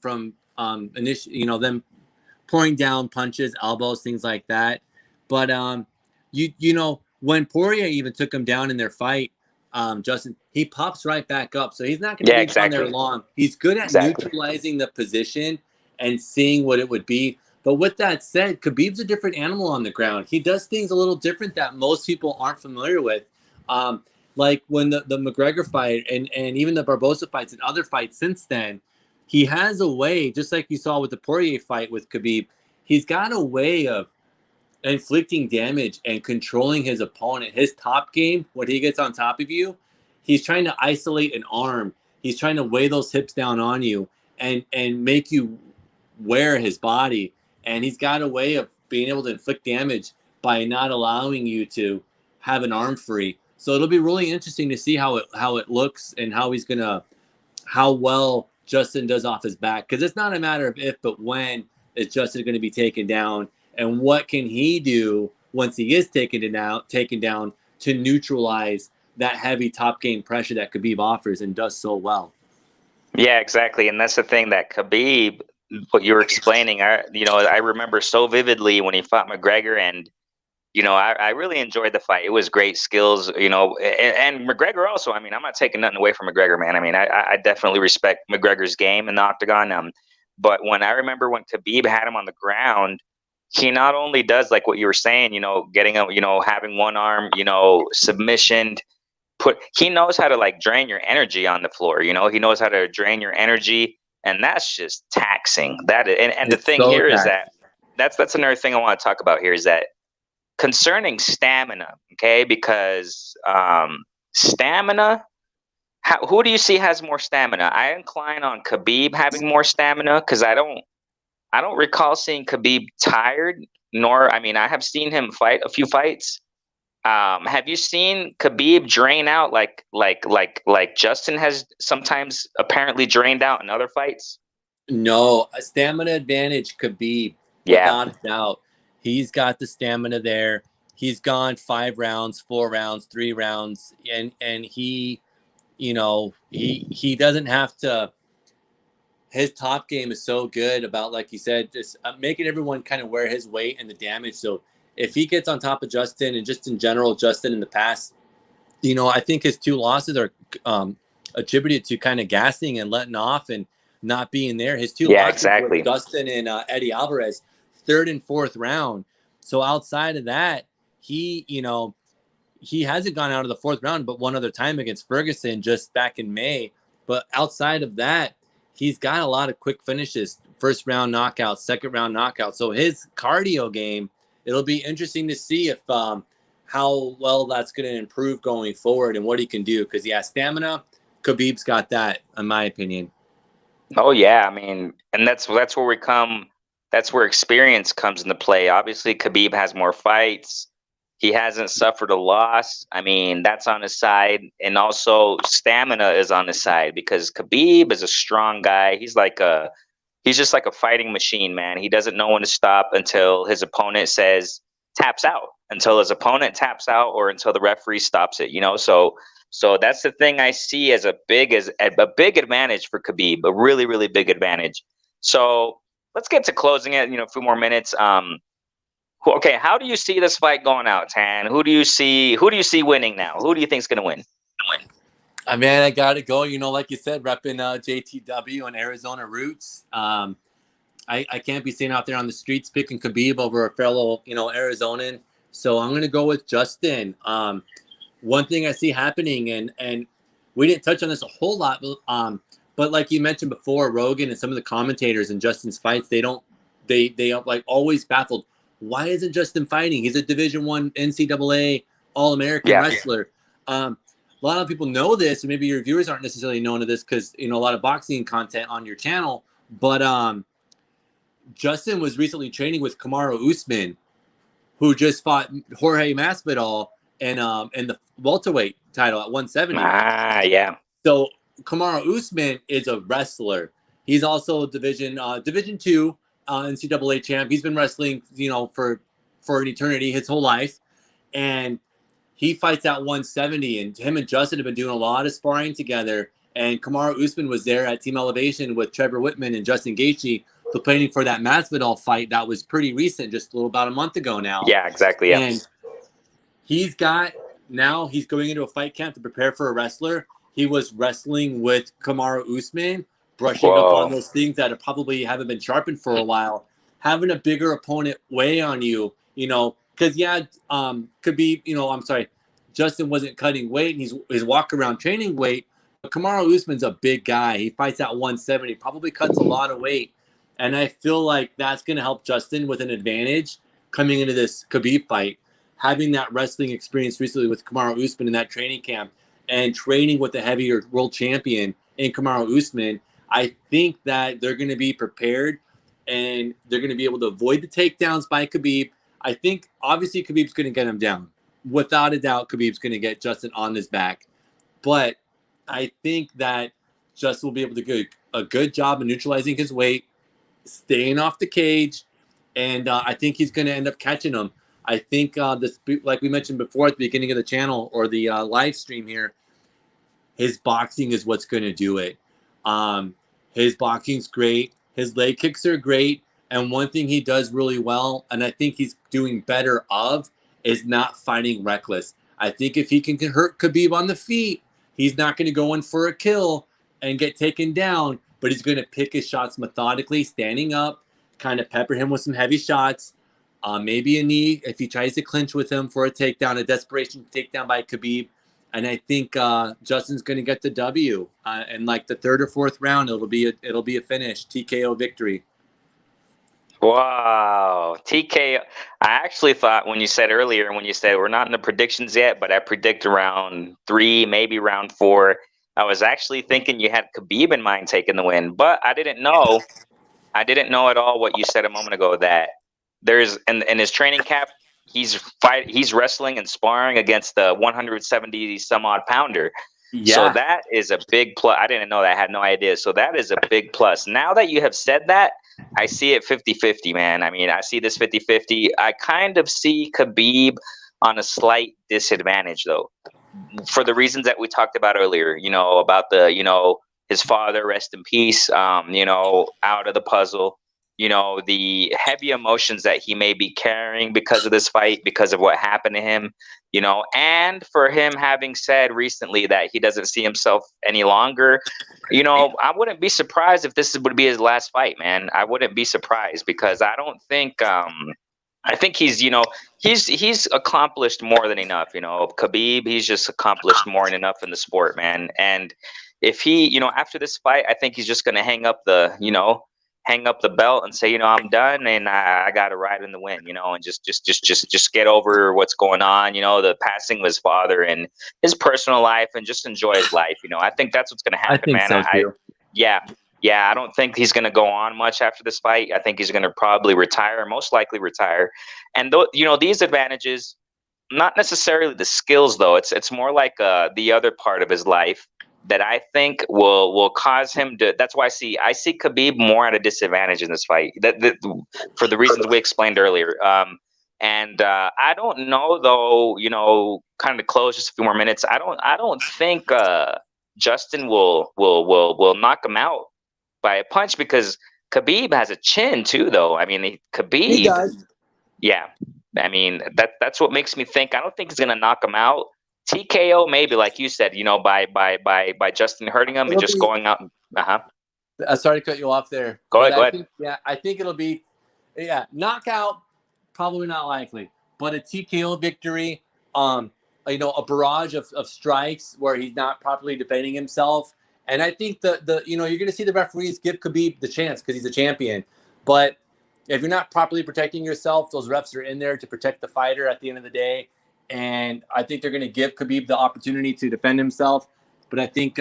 them pouring down punches, elbows, things like that. But when Poirier even took him down in their fight, Justin, he pops right back up. So he's not going to be down there long. He's good at neutralizing the position and seeing what it would be. But with that said, Khabib's a different animal on the ground. He does things a little different that most people aren't familiar with. Like when the McGregor fight and even the Barbosa fights and other fights since then, he has a way, just like you saw with the Poirier fight with Khabib, he's got a way of inflicting damage and controlling his opponent. His top game, when he gets on top of you, he's trying to isolate an arm. He's trying to weigh those hips down on you and make you wear his body. And he's got a way of being able to inflict damage by not allowing you to have an arm free. So it'll be really interesting to see how it looks and how well Justin does off his back, because it's not a matter of if, but when is Justin going to be taken down, and what can he do once he is taken down to neutralize that heavy top game pressure that Khabib offers and does so well.
Yeah, exactly, and that's the thing that Khabib, what you were explaining, I remember so vividly when he fought McGregor, and I really enjoyed the fight. It was great skills, and McGregor also. I mean, I'm not taking nothing away from McGregor, man. I mean, I definitely respect McGregor's game in the octagon. But when Khabib had him on the ground, he not only does like what you were saying, getting him, having one arm, submission. He knows how to like drain your energy on the floor. He knows how to drain your energy, and that's just taxing. And the thing here is that that's another thing I want to talk about here is that. Concerning stamina, okay, because stamina, who do you see has more stamina? I incline on Khabib having more stamina because I don't recall seeing Khabib tired. I have seen him fight a few fights. Have you seen Khabib drain out like Justin has sometimes apparently drained out in other fights?
No, a stamina advantage, Khabib, without a doubt. He's got the stamina there. He's gone 5 rounds, 4 rounds, 3 rounds, and he doesn't have to. His top game is so good about, like you said, just making everyone kind of wear his weight and the damage. So if he gets on top of Justin and just in general, Justin in the past, I think his 2 losses are attributed to kind of gassing and letting off and not being there. His 2 losses with Justin and Eddie Alvarez. 3rd and 4th round. So outside of that, he hasn't gone out of the 4th round, but one other time against Ferguson just back in May. But outside of that, he's got a lot of quick finishes, 1st round knockouts, 2nd round knockouts. So his cardio game, it'll be interesting to see if how well that's going to improve going forward and what he can do. Because stamina, Khabib's got that, in my opinion.
Oh yeah, I mean, and that's where we come. That's where experience comes into play. Obviously, Khabib has more fights. He hasn't suffered a loss. I mean, that's on his side. And also stamina is on his side because Khabib is a strong guy. He's just like a fighting machine, man. He doesn't know when to stop until his opponent taps out, until his opponent taps out or until the referee stops it, So that's the thing I see as a big advantage for Khabib, a really, really big advantage. So let's get to closing it, a few more minutes. Okay, how do you see this fight going out, Tan? Who do you see winning now? Who do you think is going to win?
I mean, I got to go, like you said, repping JTW and Arizona roots. I can't be seen out there on the streets picking Khabib over a fellow, Arizonan. So I'm going to go with Justin. One thing I see happening, and we didn't touch on this a whole lot, But like you mentioned before, Rogan and some of the commentators in Justin's fights, they are like always baffled. Why isn't Justin fighting? He's a Division I NCAA All-American wrestler. A lot of people know this, and maybe your viewers aren't necessarily known to this because a lot of boxing content on your channel. But Justin was recently training with Kamaru Usman, who just fought Jorge Masvidal in the welterweight title at 170.
Yeah.
So Kamaru Usman is a wrestler. He's also Division II NCAA champ. He's been wrestling, for an eternity, his whole life, and he fights at 170. And him and Justin have been doing a lot of sparring together. And Kamaru Usman was there at Team Elevation with Trevor Whitman and Justin Gaethje, planning for that Masvidal fight that was pretty recent, just about a month ago now.
Yeah, exactly. Yeah.
And he's going into a fight camp to prepare for a wrestler. He was wrestling with Kamaru Usman, brushing up on those things that probably haven't been sharpened for a while. Having a bigger opponent weigh on you, because Justin wasn't cutting weight, and his walk around training weight. But Kamaru Usman's a big guy. He fights at 170, probably cuts a lot of weight. And I feel like that's going to help Justin with an advantage coming into this Khabib fight. Having that wrestling experience recently with Kamaru Usman in that training camp and training with the heavier world champion in Kamaru Usman, I think that they're going to be prepared and they're going to be able to avoid the takedowns by Khabib. I think, obviously, Khabib's going to get him down. Without a doubt, Khabib's going to get Justin on his back. But I think that Justin will be able to do a good job of neutralizing his weight, staying off the cage, and I think he's going to end up catching him. I think like we mentioned before at the beginning of the channel or the live stream here, his boxing is what's going to do it. His boxing's great. His leg kicks are great. And one thing he does really well, and I think he's doing better of, is not fighting reckless. I think if he can hurt Khabib on the feet, he's not going to go in for a kill and get taken down, but he's going to pick his shots methodically, standing up, kind of pepper him with some heavy shots, maybe a knee if he tries to clinch with him for a takedown, a desperation takedown by Khabib. And I think Justin's going to get the W. And like the third or fourth round, it'll be a finish, TKO victory.
Wow, TKO. I actually thought when you said we're not in the predictions yet, but I predict round 3, maybe round 4. I was actually thinking you had Khabib in mind taking the win, but I didn't know at all what you said a moment ago, that there's in his training camp, he's wrestling and sparring against the 170 some odd pounder. Yeah. So that is a big plus. I didn't know that. I had no idea. So that is a big plus. Now that you have said that, I see it 50-50, man. I mean, I see this 50-50. I kind of see Khabib on a slight disadvantage, though, for the reasons that we talked about earlier, about his father, rest in peace, out of the puzzle, the heavy emotions that he may be carrying because of this fight, because of what happened to him, and for him having said recently that he doesn't see himself any longer, I wouldn't be surprised if this would be his last fight, man. I wouldn't be surprised, because I don't think, I think he's accomplished more than enough. Khabib, he's just accomplished more than enough in the sport, man. And if he, after this fight, I think he's just going to hang up the belt and say, I'm done and I got to ride in the wind, and just get over what's going on, the passing of his father and his personal life, and just enjoy his life. I think that's what's going to happen, man.
So too.
Yeah, I don't think he's going to go on much after this fight. I think he's going to probably retire, most likely retire. And these advantages, not necessarily the skills, though. It's more like the other part of his life that I think will cause him to. That's why I see Khabib more at a disadvantage in this fight. That for the reasons we explained earlier. And I don't know, though. Kind of close just a few more minutes. I don't think Justin will knock him out by a punch, because Khabib has a chin too, though. I mean, Khabib.
He does.
Yeah, I mean that's what makes me think. I don't think he's gonna knock him out. TKO maybe, like you said, by Justin hurting him and just going out.
Sorry to cut you off there.
Go ahead.
I think it'll be, knockout, probably not likely, but a TKO victory. A barrage of strikes where he's not properly defending himself, And I think the you're going to see the referees give Khabib the chance because he's a champion. But if you're not properly protecting yourself, those refs are in there to protect the fighter at the end of the day. And I think they're going to give Khabib the opportunity to defend himself. But I think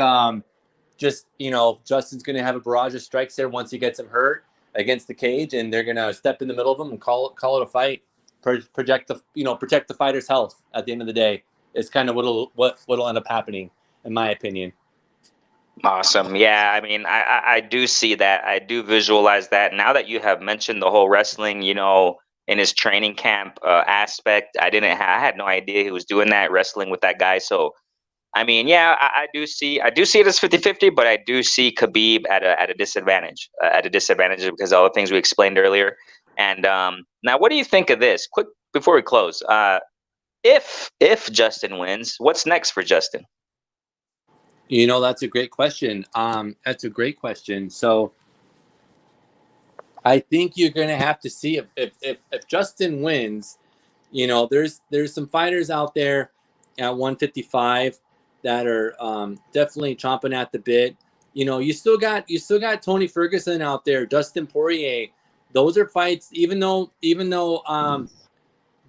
Justin's going to have a barrage of strikes there once he gets him hurt against the cage, and they're going to step in the middle of them and call it a fight. Protect the fighter's health at the end of the day is kind of what'll end up happening, in my opinion.
Awesome. Yeah, I mean, I do see that. I do visualize that. Now that you have mentioned the whole wrestling, in his training camp aspect, I had no idea he was doing that, wrestling with that guy. So, I mean, yeah, I do see it as 50-50, but I do see Khabib at a disadvantage, because of all the things we explained earlier. And now, what do you think of this? Quick before we close, if Justin wins, what's next for Justin?
That's a great question. So I think you're going to have to see if Justin wins. There's some fighters out there at 155 that are definitely chomping at the bit. You still got Tony Ferguson out there, Dustin Poirier. Those are fights. Even though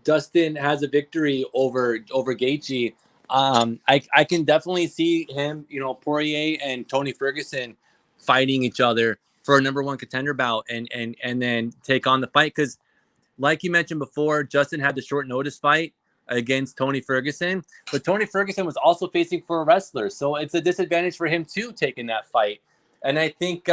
Dustin has a victory over Gaethje, I can definitely see him, Poirier and Tony Ferguson fighting each other for a number one contender bout and then take on the fight. Because like you mentioned before, Justin had the short notice fight against Tony Ferguson, but Tony Ferguson was also facing for a wrestler. So it's a disadvantage for him too, taking that fight. And I think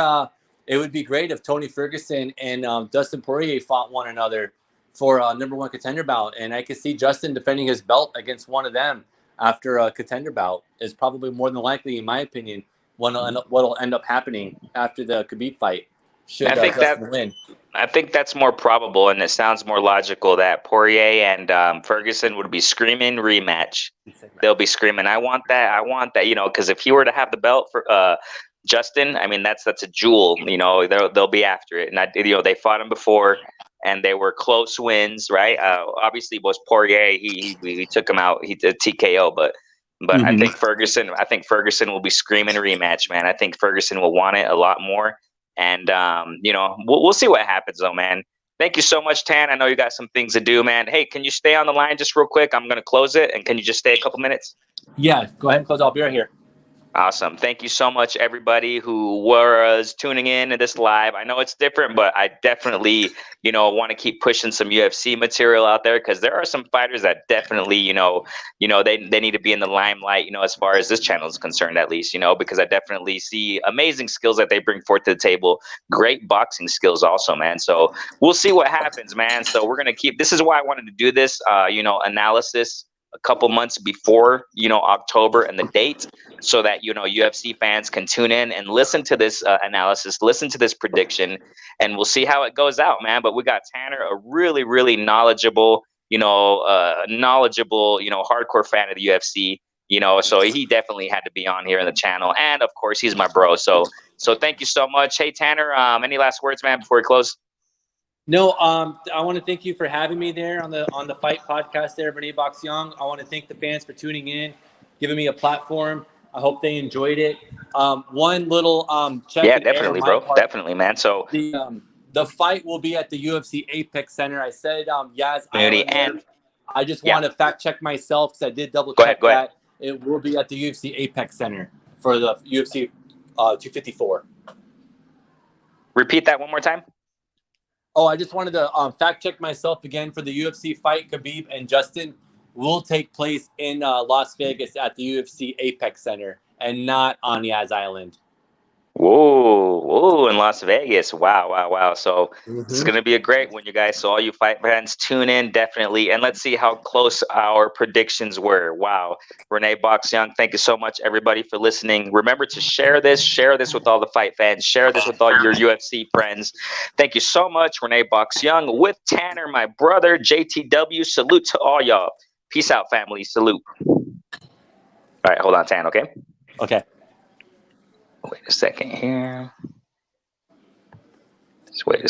it would be great if Tony Ferguson and Dustin Poirier fought one another for a number one contender bout. And I could see Justin defending his belt against one of them after a contender bout is probably more than likely, in my opinion, what'll end up happening after the Khabib fight. Should Justin win?
I think that's more probable, and it sounds more logical that Poirier and Ferguson would be screaming rematch. They'll be screaming, "I want that! I want that!" Because if he were to have the belt for Justin, I mean that's a jewel. They'll be after it, and they fought him before, and they were close wins, right? Obviously, it was Poirier. He took him out. He did TKO, but
Mm-hmm.
I think Ferguson will be screaming rematch, man. I think Ferguson will want it a lot more. And we'll see what happens, though, man. Thank you so much, Tan. I know you got some things to do, man. Hey, can you stay on the line just real quick? I'm gonna close it, and can you just stay a couple minutes?
Yeah, go ahead and close. I'll be right here.
Awesome. Thank you so much, everybody who was tuning in to this live. I know it's different, but I definitely, want to keep pushing some UFC material out there because there are some fighters that definitely, they need to be in the limelight, as far as this channel is concerned, at least, because I definitely see amazing skills that they bring forth to the table. Great boxing skills also, man. So we'll see what happens, man. So we're going to this is why I wanted to do this, analysis a couple months before, October and the date, so that, UFC fans can tune in and listen to this analysis, listen to this prediction, and we'll see how it goes out, man. But we got Tanner, a really, really knowledgeable, hardcore fan of the UFC, so he definitely had to be on here in the channel. And of course, he's my bro. So thank you so much. Hey, Tanner, any last words, man, before we close?
No, I want to thank you for having me there on the Fight Podcast there, Renee Box-Young. I want to thank the fans for tuning in, giving me a platform. I hope they enjoyed it. One little check.
Yeah, definitely, bro. Definitely, man. So
the fight will be at the UFC Apex Center. I said Yas
Island,
and I just want to fact check myself because I did double check
that. Ahead.
It will be at the UFC Apex Center for the UFC 254.
Repeat that one more time.
Oh, I just wanted to fact check myself again for the UFC fight. Khabib and Justin will take place in Las Vegas at the UFC Apex Center and not on Yas Island.
Whoa, in Las Vegas. Wow. So This is going to be a great one, you guys. So all you fight fans, tune in, definitely. And let's see how close our predictions were. Wow. Renee Box-Young, thank you so much, everybody, for listening. Remember to share this with all the fight fans. Share this with all your UFC friends. Thank you so much, Renee Box-Young, with Tanner, my brother, JTW. Salute to all y'all. Peace out, family. Salute. All right, hold on, Tan, okay?
Okay.
Wait a second here. Just wait a second.